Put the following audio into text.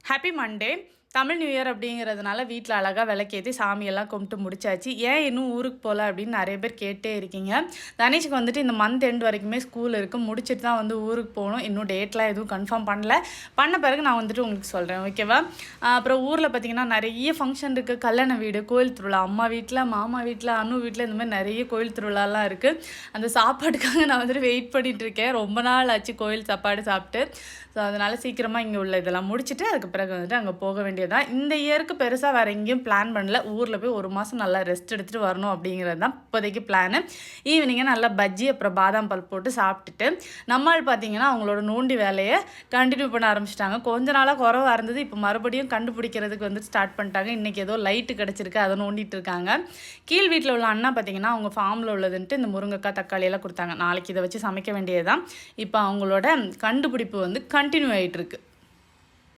Happy Monday. Tamil new year அப்படிங்கிறதுனால வீட்டில் அழகாக விளக்கேற்றி சாமியெல்லாம் கும்பிட்டு முடிச்சாச்சு. ஏன் இன்னும் ஊருக்கு போகல அப்படின்னு நிறைய பேர் கேட்டே இருக்கீங்க. தனேஷ்க்கு வந்துட்டு இந்த மந்த் எண்ட் வரைக்குமே ஸ்கூல் இருக்குது, முடிச்சுட்டு தான் வந்து ஊருக்கு போகணும். இன்னும் டேட்லாம் எதுவும் கன்ஃபார்ம் பண்ண பிறகு நான் வந்துட்டு உங்களுக்கு சொல்கிறேன், ஓகேவா? அப்புறம் ஊரில் பார்த்திங்கன்னா நிறைய ஃபங்க்ஷன் இருக்குது. கல்யாண வீடு, கோயில் திருவிழா, அம்மா வீட்டில், மாமா வீட்டில், அண்ணு வீட்டில், இந்த மாதிரி நிறைய கோயில் திருவிழாலாம் இருக்குது. அந்த சாப்பாட்டுக்காக நான் வந்துட்டு வெயிட் பண்ணிகிட்ருக்கேன். ரொம்ப நாள் ஆச்சு கோயில் சாப்பாடு சாப்பிட்டு. ஸோ அதனால் சீக்கிரமாக இங்கே உள்ள இதெல்லாம் முடிச்சுட்டு அதுக்கு பிறகு வந்துட்டு அங்கே போக வேண்டியதான். இந்த இயருக்கு பெருசாக வேறு எங்கேயும் பிளான் பண்ணல. ஊரில் போய் ஒரு மாதம் நல்லா ரெஸ்ட் எடுத்துகிட்டு வரணும் அப்படிங்கிறது தான் இப்போதைக்கு பிளானு. ஈவினிங்காக நல்லா பஜ்ஜி அப்புறம் பாதாம் பால் போட்டு சாப்பிட்டுட்டு நம்மால் பார்த்திங்கன்னா அவங்களோட நோண்டி வேலையை கண்டினியூ பண்ண ஆரம்பிச்சிட்டாங்க. கொஞ்ச நாளாக குறவாக இருந்தது, இப்போ மறுபடியும் கண்டுபிடிக்கிறதுக்கு வந்து ஸ்டார்ட் பண்ணிட்டாங்க. இன்றைக்கி ஏதோ லைட்டு கிடச்சிருக்கு, அதை நோண்டிட்டு இருக்காங்க. கீழ் வீட்டில் உள்ள அண்ணா பார்த்திங்கன்னா அவங்க ஃபார்மில் உள்ளதுன்ட்டு இந்த முருங்கைக்காய் தக்காளியெல்லாம் கொடுத்தாங்க. நாளைக்கு இதை வச்சு சமைக்க வேண்டியது தான். இப்போ அவங்களோட கண்டுபிடிப்பு வந்து கண்டினியூ ஆகிட்டு இருக்கு.